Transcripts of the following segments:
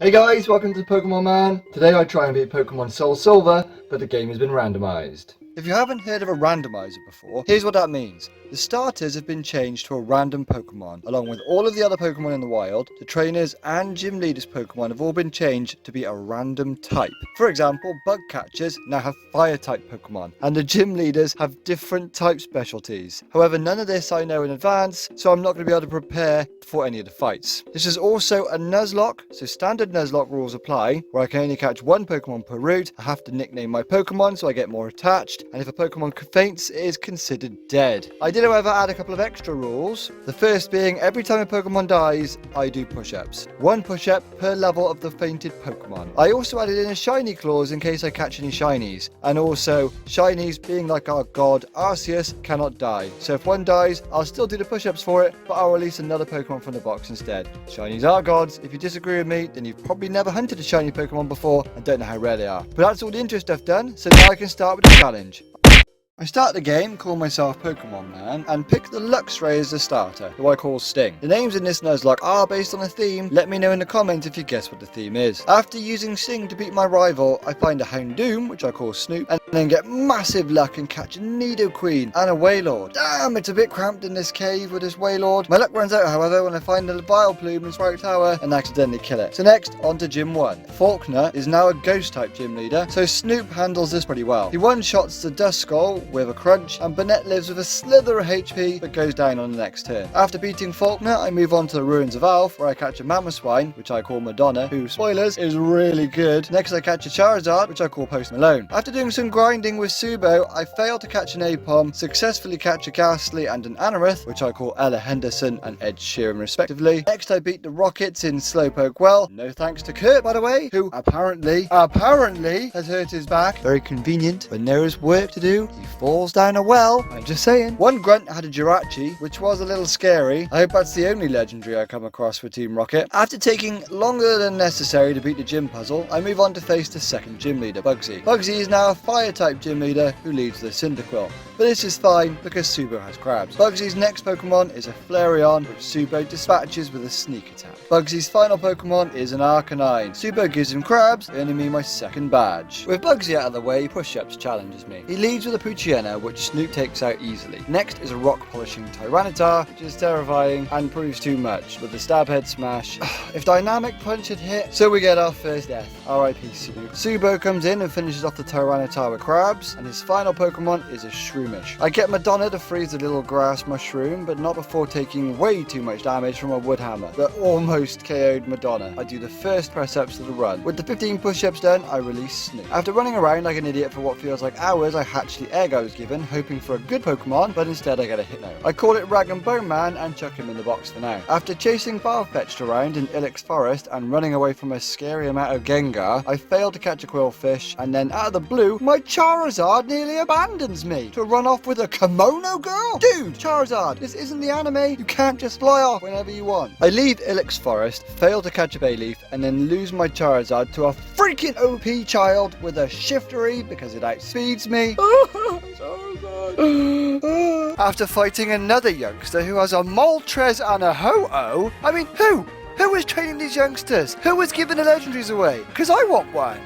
Hey guys, welcome to Pokémon Man. Today I try and beat Pokémon Soulsilver, but the game has been randomized. If you haven't heard of a randomizer before, here's what that means. The starters have been changed to a random Pokemon. Along with all of the other Pokemon in the wild, the trainers and gym leaders Pokemon have all been changed to be a random type. For example, bug catchers now have fire type Pokemon, and the gym leaders have different type specialties. However, none of this I know in advance, so I'm not going to be able to prepare for any of the fights. This is also a Nuzlocke, so standard Nuzlocke rules apply, where I can only catch one Pokemon per route. I have to nickname my Pokemon so I get more attached, and if a Pokemon faints, it is considered dead. I did, however, add a couple of extra rules. The first being, every time a Pokemon dies, I do push-ups. One push-up per level of the fainted Pokemon. I also added in a shiny clause in case I catch any shinies. And also, shinies, being like our god Arceus, cannot die. So if one dies, I'll still do the push-ups for it, but I'll release another Pokemon from the box instead. Shinies are gods. If you disagree with me, then you've probably never hunted a shiny Pokemon before and don't know how rare they are. But that's all the intro stuff done, so now I can start with the challenge. I start the game, call myself Pokémon Man, and pick the Luxray as the starter, who I call Sting. The names in this Nuzlocke are based on a theme. Let me know in the comments if you guess what the theme is. After using Sting to beat my rival, I find a Houndoom, which I call Snoop, and then get massive luck and catch a Nidoqueen and a Wailord. Damn, it's a bit cramped in this cave with this Wailord. My luck runs out, however, when I find a Vileplume in Spark Tower and accidentally kill it. So next, on to Gym 1. Faulkner is now a Ghost-type gym leader, so Snoop handles this pretty well. He one-shots the Duskull with a crunch, and Burnett lives with a slither of HP but goes down on the next turn. After beating Faulkner, I move on to the Ruins of Alph, where I catch a Mamoswine, which I call Madonna, who, spoilers, is really good. Next I catch a Charizard, which I call Post Malone. After doing some grinding with Subo, I fail to catch an Apom, successfully catch a Ghastly and an Anorith, which I call Ella Henderson and Ed Sheeran respectively. Next I beat the Rockets in Slowpoke Well, no thanks to Kurt by the way, who apparently has hurt his back. Very convenient. When there is work to do, he falls down a well. I'm just saying. One grunt had a Jirachi, which was a little scary. I hope that's the only legendary I come across for Team Rocket. After taking longer than necessary to beat the gym puzzle, I move on to face the second gym leader, Bugsy. Bugsy is now a fire type gym leader who leads the Cyndaquil. But this is fine because Subo has crabs. Bugsy's next Pokemon is a Flareon, which Subo dispatches with a sneak attack. Bugsy's final Pokemon is an Arcanine. Subo gives him crabs, earning me my second badge. With Bugsy out of the way, Pushups challenges me. He leads with a Poochyena, which Snoop takes out easily. Next is a rock polishing Tyranitar, which is terrifying and proves too much with the stab head smash. If Dynamic Punch had hit, so we get our first death. R.I.P. Snoop. Subo comes in and finishes off the Tyranitar with crabs, and his final Pokemon is a Shroomish. I get Madonna to freeze the little grass mushroom, but not before taking way too much damage from a wood hammer, but almost KO'd Madonna. I do the first press-ups of the run. With the 15 push-ups done, I release Snoop. After running around like an idiot for what feels like hours, I hatch the egg I was given, hoping for a good Pokemon, but instead I get a Hypno. I call it Rag and Bone Man and chuck him in the box for now. After chasing Farfetch'd around in Ilex Forest and running away from a scary amount of Gengar, I fail to catch a Quillfish, and then out of the blue, my Charizard nearly abandons me to run off with a kimono girl? Dude, Charizard, this isn't the anime. You can't just fly off whenever you want. I leave Ilex Forest, fail to catch a Bayleaf, and then lose my Charizard to a freaking OP child with a Shiftery because it outspeeds me. After fighting another youngster who has a Moltres and a Ho-Oh. I mean, who? Who is training these youngsters? Who is giving the legendaries away? Because I want one.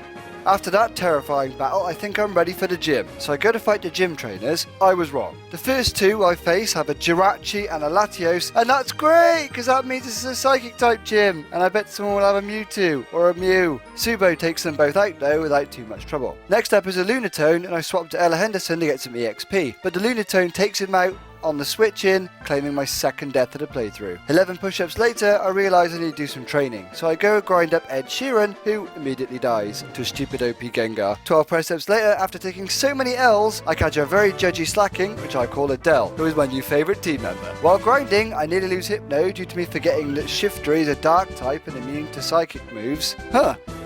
After that terrifying battle, I think I'm ready for the gym. So I go to fight the gym trainers. I was wrong. The first two I face have a Jirachi and a Latios, and that's great, because that means this is a Psychic type gym, and I bet someone will have a Mewtwo, or a Mew. Subo takes them both out though, without too much trouble. Next up is a Lunatone, and I swap to Ella Henderson to get some EXP, but the Lunatone takes him out on the switch in, claiming my second death of the playthrough. 11 push-ups later, I realise I need to do some training, so I go grind up Ed Sheeran, who immediately dies to a stupid OP Gengar. 12 press-ups later, after taking so many L's, I catch a very judgy Slacking, which I call Adele, who is my new favourite team member. While grinding, I nearly lose Hypno due to me forgetting that Shifter is a dark type and immune to psychic moves.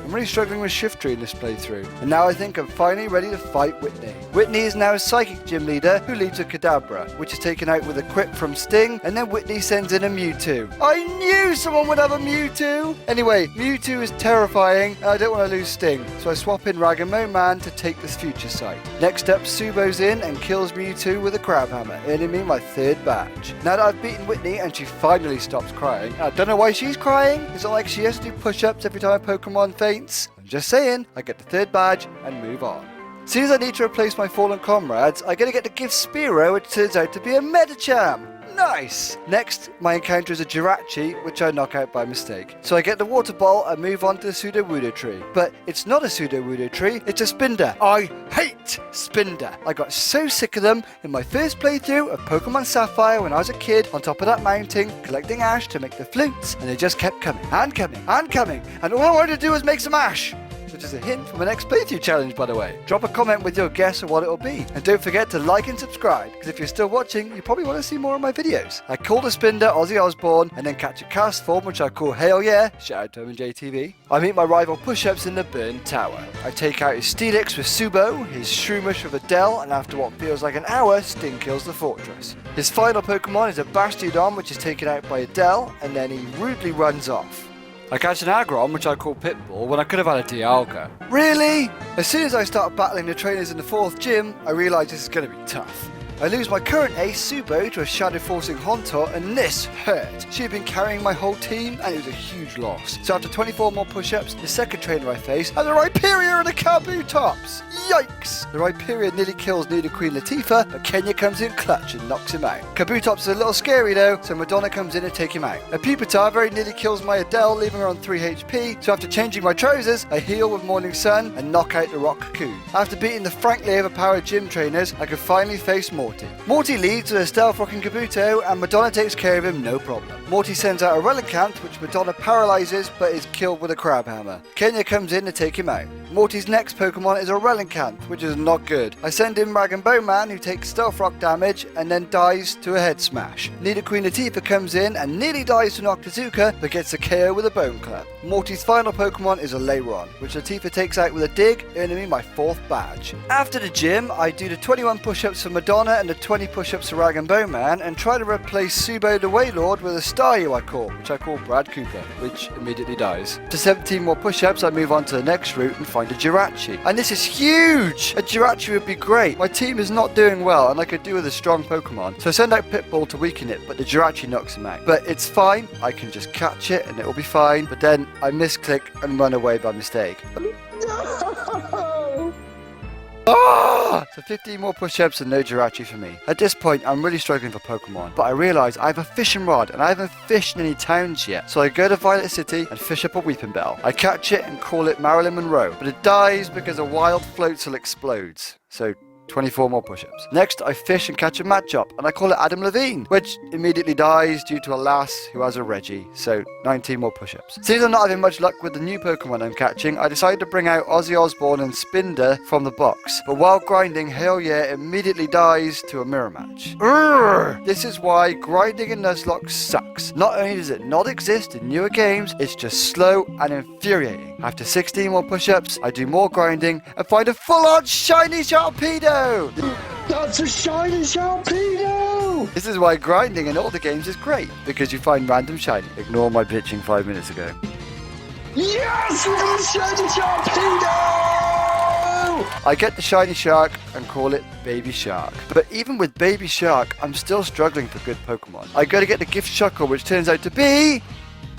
I'm really struggling with Shiftry in this playthrough. And now I think I'm finally ready to fight Whitney. Whitney is now a psychic gym leader who leads a Kadabra, which is taken out with a quip from Sting, and then Whitney sends in a Mewtwo. I knew someone would have a Mewtwo! Anyway, Mewtwo is terrifying, and I don't want to lose Sting, so I swap in Randomized Man to take this future sight. Next up, Subo's in and kills Mewtwo with a crab hammer, earning me my 3rd badge. Now that I've beaten Whitney and she finally stops crying, I don't know why she's crying. It's not like she has to do push-ups every time a Pokemon faints. I'm just saying, I get the 3rd badge and move on. As soon as I need to replace my fallen comrades, I get the gift Spearow, which turns out to be a Medicham. Nice! Next, my encounter is a Jirachi, which I knock out by mistake. So I get the water ball and move on to the Sudowoodo tree. But it's not a Sudowoodo tree, it's a Spinder. I hate Spinder. I got so sick of them in my first playthrough of Pokemon Sapphire when I was a kid on top of that mountain collecting ash to make the flutes, and they just kept coming and coming and coming, and all I wanted to do was make some ash. Which is a hint for my next playthrough challenge, by the way. Drop a comment with your guess of what it'll be. And don't forget to like and subscribe, because if you're still watching, you probably want to see more of my videos. I call the Spinder Ozzy Osbourne, and then catch a cast form, which I call Hail Yeah, shout out to MJTV. I meet my rival Pushups in the Burn Tower. I take out his Steelix with Subo, his Shroomish with Adele, and after what feels like an hour, Sting kills the fortress. His final Pokemon is a Bastiodon, which is taken out by Adele, and then he rudely runs off. I catch an Aggron, which I call Pitbull, when I could have had a Dialga. Really? As soon as I start battling the trainers in the 4th gym, I realise this is going to be tough. I lose my current ace, Subo, to a shadow-forcing Haunter, and this hurt. She had been carrying my whole team, and it was a huge loss. So after 24 more push-ups, the second trainer I face has a Rhyperior and a Kabutops. Yikes! The Rhyperior nearly kills Nidoqueen Latifah, but Kenya comes in clutch and knocks him out. Kabutops is a little scary though, so Madonna comes in to take him out. A Pupitar very nearly kills my Adele, leaving her on 3 HP, so after changing my trousers, I heal with Morning Sun and knock out the Rock Cocoon. After beating the frankly overpowered gym trainers, I can finally face Morty. Morty leads with a stealth rocking Kabuto, and Madonna takes care of him no problem. Morty sends out a Relicanth, which Madonna paralyzes but is killed with a crab hammer. Kenya comes in to take him out. Morty's next Pokemon is a Relicanth, which is not good. I send in Randomized Man, who takes stealth rock damage and then dies to a head smash. Nidoqueen Latifah comes in and nearly dies to Noctizuka, but gets a KO with a Bone Club. Morty's final Pokemon is a Lairon, which Latifah takes out with a dig, earning me my 4th badge. After the gym, I do the 21 push-ups for Madonna and the 20 push-ups for Randomized Man, and try to replace Subo the Wailord with a Staryu which I call Brad Cooper, which immediately dies. To 17 more push-ups, I move on to the next route and find a Jirachi. And this is huge! A Jirachi would be great. My team is not doing well, and I could do with a strong Pokemon. So I send out Pitbull to weaken it, but the Jirachi knocks him out. But it's fine, I can just catch it and it will be fine. But then I misclick and run away by mistake. So 15 more push-ups and no Jirachi for me. At this point, I'm really struggling for Pokemon, but I realise I have a fishing rod and I haven't fished in any towns yet. So I go to Violet City and fish up a Weeping Bell. I catch it and call it Marilyn Monroe, but it dies because a wild Floatzel explodes. So 24 more push-ups. Next, I fish and catch a Machop, and I call it Adam Levine, which immediately dies due to a lass who has a Reggie, so 19 more push-ups. Since I'm not having much luck with the new Pokemon I'm catching, I decided to bring out Ozzy Osbourne and Spinder from the box, but while grinding, Hail Yeah immediately dies to a mirror match. This is why grinding in Nuzlocke sucks. Not only does it not exist in newer games, it's just slow and infuriating. After 16 more push-ups, I do more grinding and find a full-on shiny Sharpedo! That's a shiny Sharpedo! This is why grinding in all the games is great, because you find random shiny. Ignore my bitching 5 minutes ago. Yes! We got a shiny Sharpedo! I get the shiny shark and call it Baby Shark. But even with Baby Shark, I'm still struggling for good Pokemon. I gotta get the gift Shuckle, which turns out to be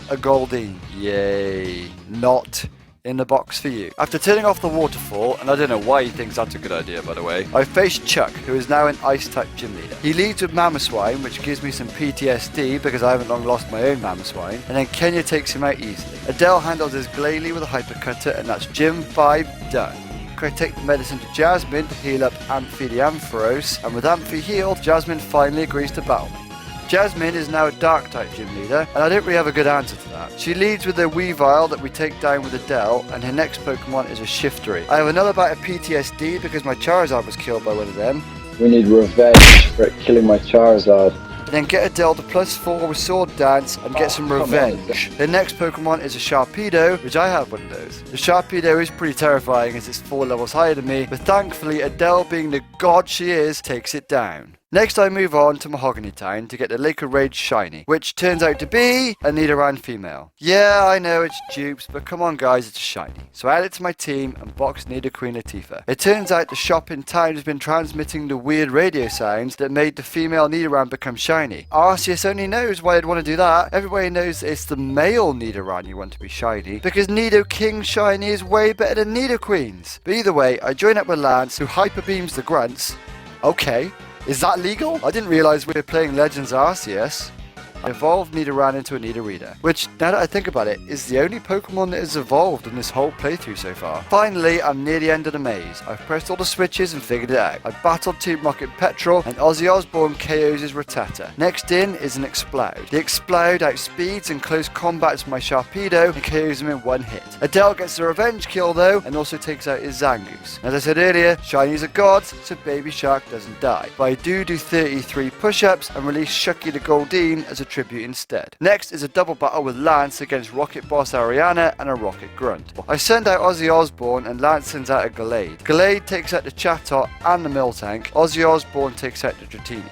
a Goldeen. Yay. Not in the box for you. After turning off the waterfall, and I don't know why he thinks that's a good idea, by the way, I face Chuck, who is now an Ice-type gym leader. He leads with Mamoswine, which gives me some PTSD because I haven't long lost my own Mamoswine, and then Kenya takes him out easily. Adele handles his Glalie with a Hyper Cutter, and that's Gym 5 done. I take the medicine to Jasmine to heal up Amphi the Ampharos, and with Amphi healed, Jasmine finally agrees to battle me. Jasmine is now a Dark-type gym leader, and I don't really have a good answer to that. She leads with a Weavile that we take down with Adele, and her next Pokemon is a Shiftry. I have another bout of PTSD because my Charizard was killed by one of them. We need revenge for it killing my Charizard. then get Adele to +4 with Sword Dance and get some revenge. The next Pokemon is a Sharpedo, which I have one of those. The Sharpedo is pretty terrifying as it's 4 levels higher than me, but thankfully Adele, being the god she is, takes it down. Next I move on to Mahogany Town to get the Lake of Rage Shiny, which turns out to be a Nidoran female. Yeah, I know it's dupes, but come on guys, it's shiny. So I add it to my team and box Nidoqueen Latifah. It turns out the shop in town has been transmitting the weird radio sounds that made the female Nidoran become shiny. Arceus only knows why I'd want to do that. Everybody knows it's the male Nidoran you want to be shiny, because Nidoking shiny is way better than Nidoqueen's. But either way, I join up with Lance, who hyper beams the grunts. Okay. Is that legal? I didn't realise we were playing Legends Arceus. I evolved Nidoran into a Nidorina, which, now that I think about it, is the only Pokemon that has evolved in this whole playthrough so far. Finally, I'm near the end of the maze. I've pressed all the switches and figured it out. I battled Team Rocket Petrol, and Ozzy Osbourne KOs his Rattata. Next in is an Explode. The Explode outspeeds and close combats my Sharpedo and KOs him in one hit. Adele gets a revenge kill though, and also takes out his Zangoose. As I said earlier, Shiny's a god, so Baby Shark doesn't die. But I do 33 push-ups and release Shucky the Goldeen as a tribute instead. Next is a double battle with Lance against Rocket Boss Ariana and a Rocket Grunt. I send out Ozzy Osbourne and Lance sends out a Gallade. Gallade takes out the Chatot and the Miltank. Ozzy Osbourne takes out the Dratini.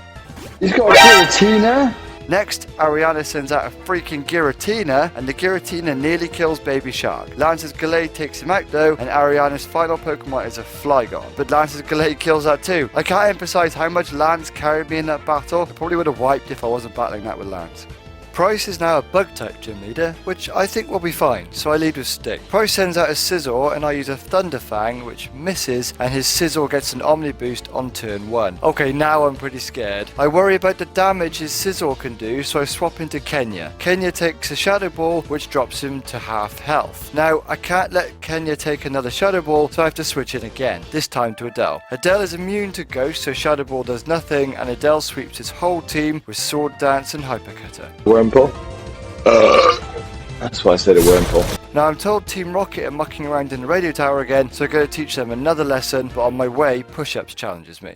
He's got a Giratina. Next, Ariana sends out a freaking Giratina, and the Giratina nearly kills Baby Shark. Lance's Gallade takes him out though, and Ariana's final Pokemon is a Flygon. But Lance's Gallade kills that too. I can't emphasize how much Lance carried me in that battle. I probably would have wiped if I wasn't battling that with Lance. Price is now a Bug-type gym leader, which I think will be fine, so I lead with Stick. Price sends out a Scizor and I use a Thunder Fang, which misses, and his Scizor gets an Omni Boost on turn 1. Okay, now I'm pretty scared. I worry about the damage his Scizor can do, so I swap into Kenya. Kenya takes a Shadow Ball, which drops him to half health. Now, I can't let Kenya take another Shadow Ball, so I have to switch in again, this time to Adele. Adele is immune to Ghost, so Shadow Ball does nothing, and Adele sweeps his whole team with Sword Dance and Hyper Cutter. Wurmple. That's why I said a Wurmple. Now I'm told Team Rocket are mucking around in the radio tower again, so I go to teach them another lesson, but on my way, Pushups challenges me.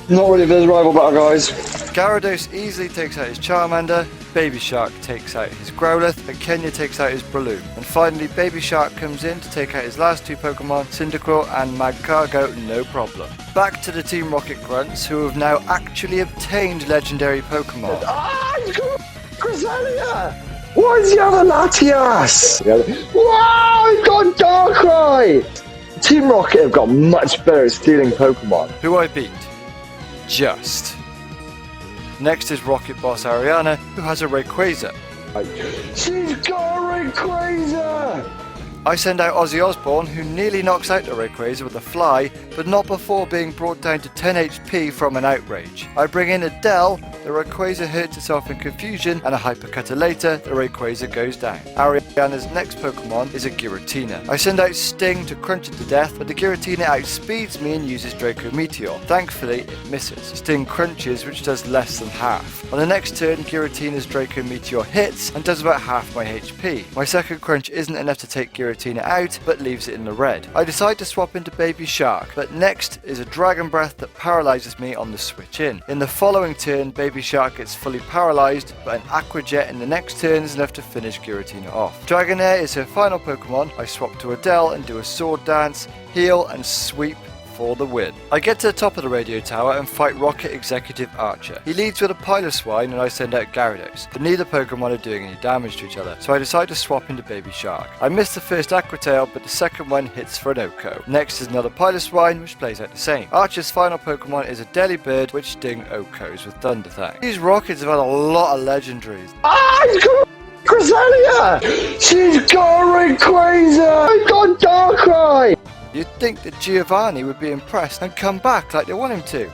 Not really for this rival battle, guys. Gyarados easily takes out his Charmander, Baby Shark takes out his Growlithe, and Kenya takes out his Breloom. And finally, Baby Shark comes in to take out his last 2 Pokemon, Cyndaquil and Magcargo, no problem. Back to the Team Rocket Grunts, who have now actually obtained legendary Pokemon. Ah, he's got Cresselia! Why does he have a Latias? Wow, he's got Darkrai! Team Rocket have got much better at stealing Pokemon. Who I beat? Just. Next is Rocket Boss Ariana, who has a Rayquaza. She's got a Rayquaza! I send out Ozzy Osbourne, who nearly knocks out the Rayquaza with a fly, but not before being brought down to 10 HP from an outrage. I bring in Adele, the Rayquaza hurts itself in confusion, and a Hyper Cutter later, the Rayquaza goes down. Ariana's next Pokemon is a Giratina. I send out Sting to crunch it to death, but the Giratina outspeeds me and uses Draco Meteor. Thankfully, it misses. Sting crunches, which does less than half. On the next turn, Giratina's Draco Meteor hits and does about half my HP. My second crunch isn't enough to take Giratina out, but leaves it in the red. I decide to swap into Baby Shark, but next is a Dragon Breath that paralyzes me on the switch in. In the following turn, Baby Shark gets fully paralyzed, but an Aqua Jet in the next turn is enough to finish Giratina off. Dragonair is her final Pokemon. I swap to Adele and do a Sword Dance, heal and sweep for the win. I get to the top of the radio tower and fight Rocket Executive Archer. He leads with a Piloswine and I send out Gyarados, but neither Pokemon are doing any damage to each other, so I decide to swap into Baby Shark. I miss the first Aqua Tail, but the second one hits for an Oko. Next is another Piloswine, which plays out the same. Archer's final Pokemon is a Delibird, which Sting Okos with Thunder Thang. These Rockets have had a lot of legendaries. Ah, he's got Cresselia! She's got a Rayquaza! He's got Darkrai! You'd think that Giovanni would be impressed and come back like they want him to.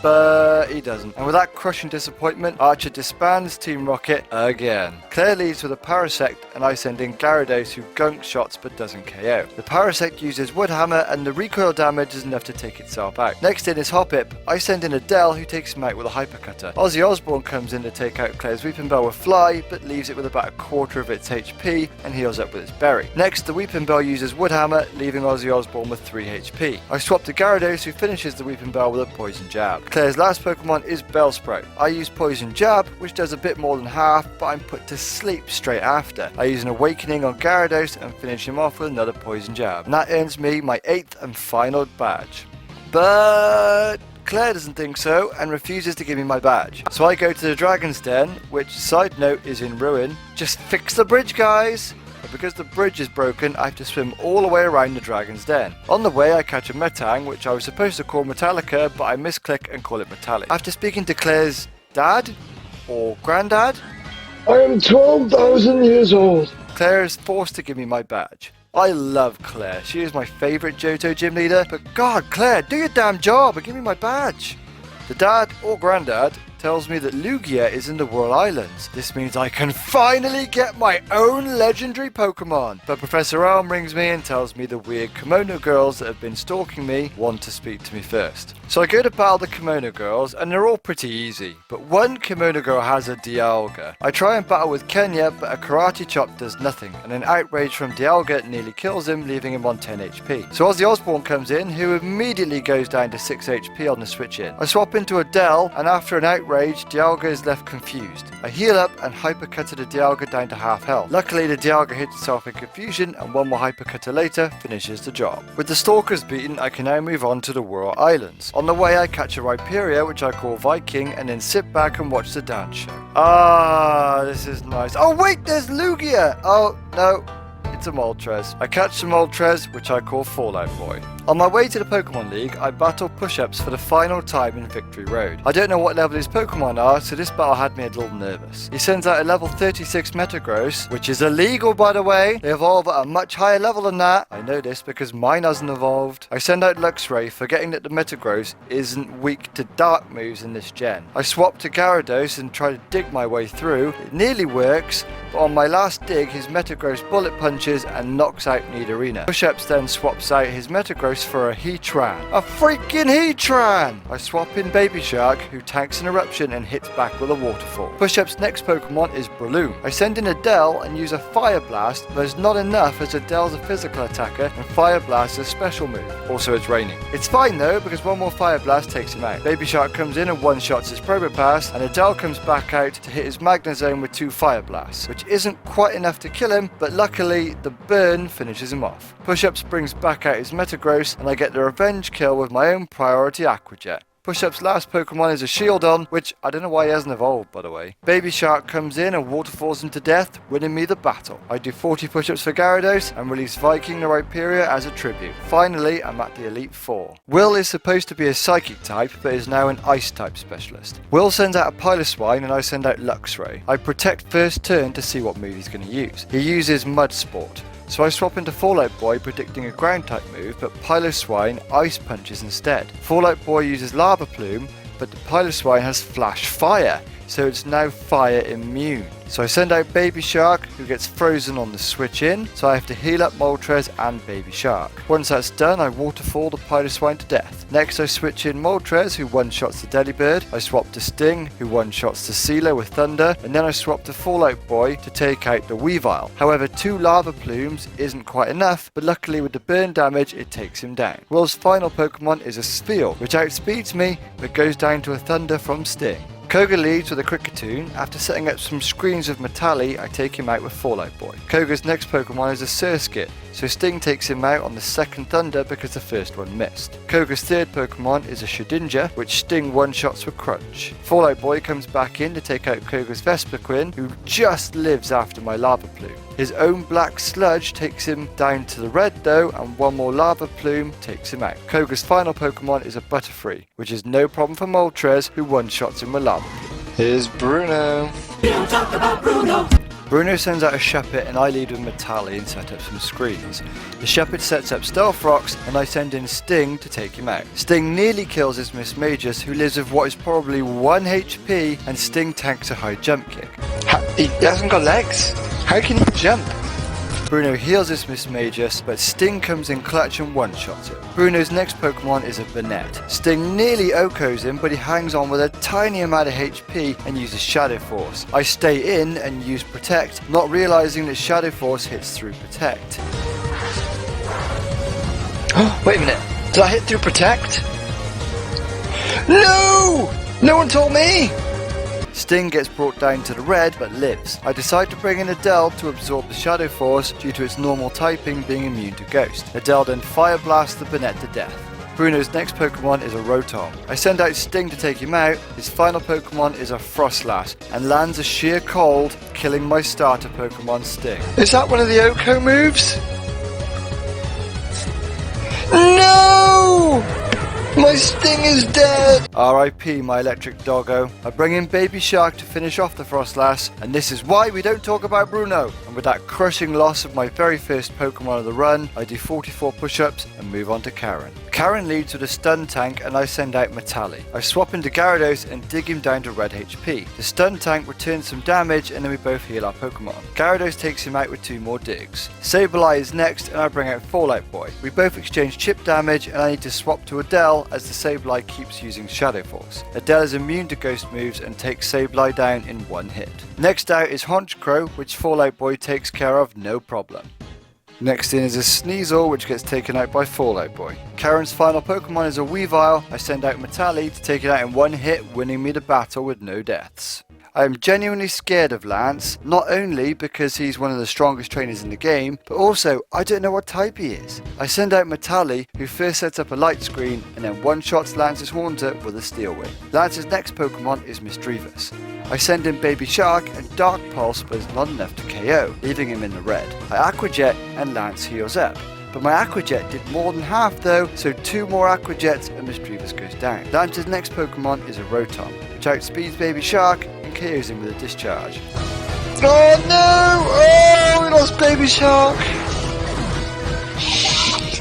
But he doesn't. And with that crushing disappointment, Archer disbands Team Rocket again. Claire leads with a Parasect and I send in Gyarados, who gunk shots but doesn't KO. The Parasect uses Wood Hammer and the recoil damage is enough to take itself out. Next in is Hoppip. I send in Adele, who takes him out with a Hyper Cutter. Ozzy Osbourne comes in to take out Claire's Weeping Bell with Fly, but leaves it with about a quarter of its HP and heals up with its Berry. Next, the Weeping Bell uses Wood Hammer, leaving Ozzy Osbourne with 3 HP. I swap to Gyarados, who finishes the Weeping Bell with a Poison Jab. Claire's last Pokemon is Bellsprout. I use Poison Jab, which does a bit more than half, but I'm put to sleep straight after. I use an Awakening on Gyarados and finish him off with another Poison Jab. And that earns me my 8th and final badge. But Claire doesn't think so and refuses to give me my badge. So I go to the Dragon's Den, which, side note, is in ruin. Just fix the bridge, guys! But because the bridge is broken, I have to swim all the way around the Dragon's Den. On the way, I catch a Metang, which I was supposed to call Metallica, but I misclick and call it Metallic. After speaking to Claire's dad, or granddad, I am 12,000 years old. Claire is forced to give me my badge. I love Claire. She is my favourite Johto gym leader, but God, Claire, do your damn job and give me my badge. The dad, or granddad, tells me that Lugia is in the Whirl Islands. This means I can finally get my own legendary Pokemon. But Professor Elm rings me and tells me the weird kimono girls that have been stalking me want to speak to me first. So I go to battle the kimono girls, and they're all pretty easy. But one kimono girl has a Dialga. I try and battle with Kenya, but a karate chop does nothing, and an outrage from Dialga nearly kills him, leaving him on 10 HP. So Ozzy Osbourne comes in, who immediately goes down to 6 HP on the switch in. I swap into Adele, and after an outrage, Dialga is left confused. I heal up and hypercutter the Dialga down to half health. Luckily, the Dialga hits itself in confusion, and one more hypercutter later finishes the job. With the Stalkers beaten, I can now move on to the Whirl Islands. On the way, I catch a Rhyperior, which I call Viking, and then sit back and watch the dance show. Ah, this is nice. Oh wait, there's Lugia! Oh, no. It's a Moltres. I catch the Moltres, which I call Fallout Boy. On my way to the Pokemon League, I battle Pushups for the final time in Victory Road. I don't know what level his Pokemon are, so this battle had me a little nervous. He sends out a level 36 Metagross, which is illegal by the way. They evolve at a much higher level than that. I know this because mine hasn't evolved. I send out Luxray, forgetting that the Metagross isn't weak to dark moves in this gen. I swap to Gyarados and try to dig my way through. It nearly works, but on my last dig, his Metagross bullet punches and knocks out Nidorina. Pushups then swaps out his Metagross for a Heatran. A freaking Heatran! I swap in Baby Shark, who tanks an eruption and hits back with a waterfall. Pushup's next Pokemon is Breloom. I send in Adele and use a Fire Blast, but it's not enough as Adele's a physical attacker and Fire Blast is a special move. Also, it's raining. It's fine though, because one more Fire Blast takes him out. Baby Shark comes in and one-shots his Probopass, and Adele comes back out to hit his Magnezone with 2 Fire Blasts, which isn't quite enough to kill him, but luckily the burn finishes him off. Pushups brings back out his Metagross, and I get the revenge kill with my own priority Aquajet. Pushup's last Pokemon is a Shieldon, which I don't know why he hasn't evolved by the way. Baby Shark comes in and waterfalls him to death, winning me the battle. I do 40 pushups for Gyarados and release Viking the Rhyperior as a tribute. Finally, I'm at the Elite Four. Will is supposed to be a Psychic type, but is now an Ice type specialist. Will sends out a Piloswine and I send out Luxray. I protect first turn to see what move he's going to use. He uses Mud Sport. So I swap into Fallout Boy predicting a ground type move, but Piloswine ice punches instead. Fallout Boy uses Lava Plume, but the Piloswine has Flash Fire, so it's now fire immune. So I send out Baby Shark, who gets frozen on the switch in, so I have to heal up Moltres and Baby Shark. Once that's done, I waterfall the Piloswine to death. Next I switch in Moltres, who one-shots the Delibird. I swap to Sting, who one-shots the Sealer with Thunder, and then I swap to Fallout Boy to take out the Weavile. However, 2 Lava Plumes isn't quite enough, but luckily with the burn damage, it takes him down. Will's final Pokemon is a Spheal, which outspeeds me, but goes down to a Thunder from Sting. Koga leads with a Kricketune. After setting up some screens of Metalli, I take him out with Fallout Boy. Koga's next Pokemon is a Surskit, so Sting takes him out on the second Thunder because the first one missed. Koga's third Pokemon is a Shedinja, which Sting one-shots with Crunch. Fallout Boy comes back in to take out Koga's Vespiquen, who just lives after my Lava Plume. His own Black Sludge takes him down to the red though, and one more Lava Plume takes him out. Koga's final Pokemon is a Butterfree, which is no problem for Moltres, who one-shots him with Lava Plume. Here's Bruno. We don't talk about Bruno. Bruno sends out a Shuppet and I lead with Metalli and set up some screens. The Shuppet sets up Stealth Rocks and I send in Sting to take him out. Sting nearly kills his Miss Magus, who lives with what is probably 1 HP, and Sting tanks a high jump kick. He hasn't got legs. How can he jump? Bruno heals his Miss Magus, but Sting comes in clutch and one-shots it. Bruno's next Pokemon is a Banette. Sting nearly OHKOs him, but he hangs on with a tiny amount of HP and uses Shadow Force. I stay in and use Protect, not realizing that Shadow Force hits through Protect. Wait a minute, did I hit through Protect? No! No one told me! Sting gets brought down to the red but lives. I decide to bring in Adele to absorb the Shadow Force due to its normal typing being immune to Ghost. Adele then Fire Blasts the Banette to death. Bruno's next Pokemon is a Rotom. I send out Sting to take him out. His final Pokemon is a Frostlass and lands a Sheer Cold, killing my starter Pokemon Sting. Is that one of the Oko moves? No! My Sting is dead! R.I.P. my electric doggo. I bring in Baby Shark to finish off the Frostlass, and this is why we don't talk about Bruno. And with that crushing loss of my very first Pokemon of the run, I do 44 push-ups and move on to Karen. Karen leads with a stun tank and I send out Metali. I swap into Gyarados and dig him down to red HP. The stun tank returns some damage and then we both heal our Pokemon. Gyarados takes him out with 2 more digs. Sableye is next and I bring out Fallout Boy. We both exchange chip damage and I need to swap to Adele as the Sableye keeps using Shadow Force. Adele is immune to ghost moves and takes Sableye down in 1 hit. Next out is Honchkrow, which Fallout Boy takes care of no problem. Next in is a Sneasel, which gets taken out by Fallout Boy. Karen's final Pokemon is a Weavile. I send out Metali to take it out in 1 hit, winning me the battle with no deaths. I am genuinely scared of Lance, not only because he's one of the strongest trainers in the game, but also I don't know what type he is. I send out Metali, who first sets up a light screen and then one-shots Lance's Haunter with a Steel Wing. Lance's next Pokemon is Misdreavus. I send in Baby Shark and Dark Pulse, but it's not enough to KO, leaving him in the red. I Aqua Jet and Lance heals up. But my Aqua Jet did more than half though, so 2 more Aqua Jets and Misdreavus goes down. Lance's next Pokemon is a Rotom, which outspeeds Baby Shark and KOs him with a Discharge. Oh no! Oh, we lost Baby Shark!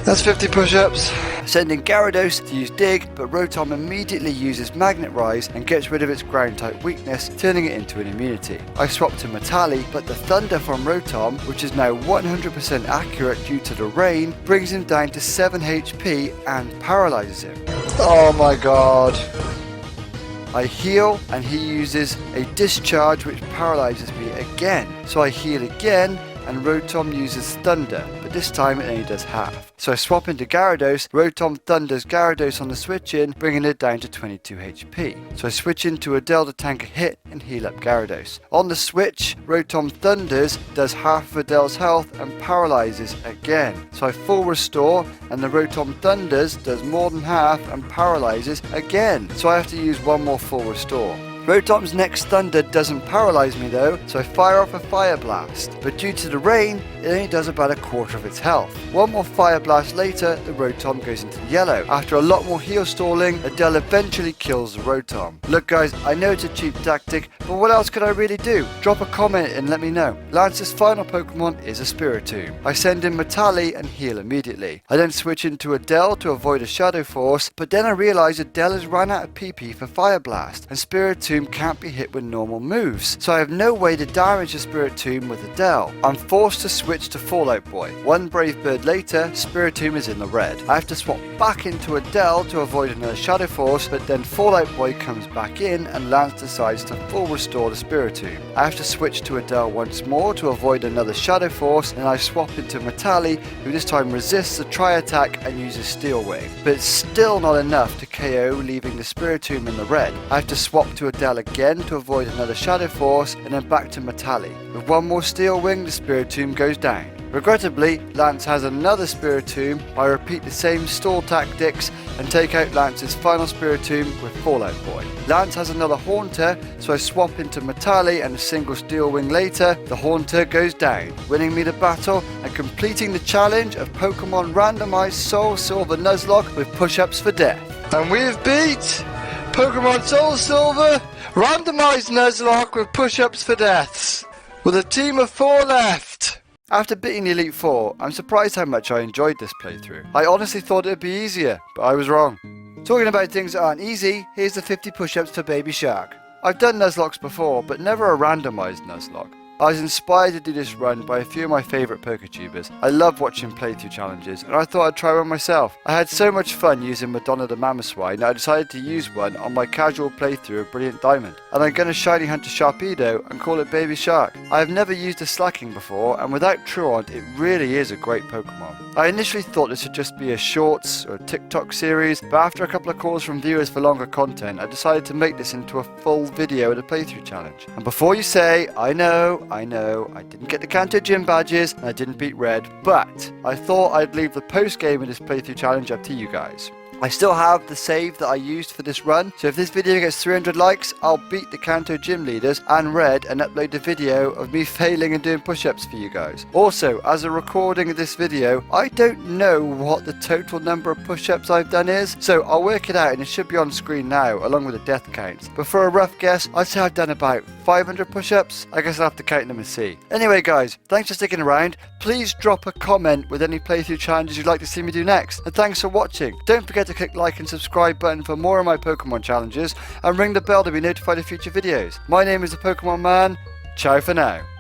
That's 50 push-ups. Sending Gyarados to use Dig, but Rotom immediately uses Magnet Rise and gets rid of its ground type weakness, turning it into an immunity. I swap to Metali, but the Thunder from Rotom, which is now 100% accurate due to the rain, brings him down to 7 HP and paralyzes him. Oh my god. I heal and he uses a Discharge which paralyzes me again. So I heal again and Rotom uses Thunder, but this time it only does half. So I swap into Gyarados, Rotom thunders Gyarados on the switch in, bringing it down to 22 HP. So I switch into Adele to tank a hit and heal up Gyarados. On the switch, Rotom thunders, does half of Adele's health and paralyzes again. So I full restore and the Rotom thunders does more than half and paralyzes again. So I have to use 1 more full restore. Rotom's next Thunder doesn't paralyze me though, so I fire off a Fire Blast, but due to the rain, it only does about a quarter of its health. 1 more Fire Blast later, the Rotom goes into the yellow. After a lot more heal stalling, Adele eventually kills the Rotom. Look guys, I know it's a cheap tactic, but what else could I really do? Drop a comment and let me know. Lance's final Pokemon is a Spiritomb. I send in Metali and heal immediately. I then switch into Adele to avoid a Shadow Force, but then I realise Adele has run out of PP for Fire Blast, and Spiritomb can't be hit with normal moves, so I have no way to damage the Spiritomb with Adele. I'm forced to switch to Fallout Boy. 1 Brave Bird later, Spiritomb is in the red. I have to swap back into Adele to avoid another Shadow Force, but then Fallout Boy comes back in and Lance decides to full restore the Spiritomb. I have to switch to Adele once more to avoid another Shadow Force, and I swap into Metali, who this time resists the tri-attack and uses Steel Wing. But it's still not enough to KO, leaving the Spiritomb in the red. I have to swap to Adele again to avoid another Shadow Force, and then back to Metali. With 1 more Steel Wing, the Spiritomb goes down. Regrettably, Lance has another Spiritomb. I repeat the same stall tactics and take out Lance's final Spiritomb with Fallout Boy. Lance has another Haunter, so I swap into Metali and a single Steel Wing later, the Haunter goes down, winning me the battle and completing the challenge of Pokemon Randomized Soulsilver Nuzlocke with push-ups for death. And we've beat Pokemon Soulsilver Randomized Nuzlocke with push-ups for deaths, with a team of 4 left. After beating the Elite Four, I'm surprised how much I enjoyed this playthrough. I honestly thought it'd be easier, but I was wrong. Talking about things that aren't easy, here's the 50 push-ups for Baby Shark. I've done Nuzlockes before, but never a randomized Nuzlocke. I was inspired to do this run by a few of my favourite PokeTubers. I love watching playthrough challenges, and I thought I'd try one myself. I had so much fun using Madonna the Mamoswine that I decided to use one on my casual playthrough of Brilliant Diamond. And I'm going to shiny hunt a Sharpedo and call it Baby Shark. I have never used a Slacking before, and without Truant, it really is a great Pokemon. I initially thought this would just be a shorts or a TikTok series, but after a couple of calls from viewers for longer content, I decided to make this into a full video of the playthrough challenge. And before you say, I know, I didn't get the Kanto Gym badges and I didn't beat Red, but I thought I'd leave the post game of this playthrough challenge up to you guys. I still have the save that I used for this run, so if this video gets 300 likes, I'll beat the Kanto Gym leaders and Red and upload a video of me failing and doing push-ups for you guys. Also, as a recording of this video, I don't know what the total number of push-ups I've done is, so I'll work it out and it should be on screen now, along with the death counts. But for a rough guess, I'd say I've done about 500 push-ups. I guess I'll have to count them and see. Anyway guys, thanks for sticking around. Please drop a comment with any playthrough challenges you'd like to see me do next. And thanks for watching. Don't forget to click like and subscribe button for more of my Pokemon challenges and ring the bell to be notified of future videos. My name is the Pokemon Man. Ciao for now.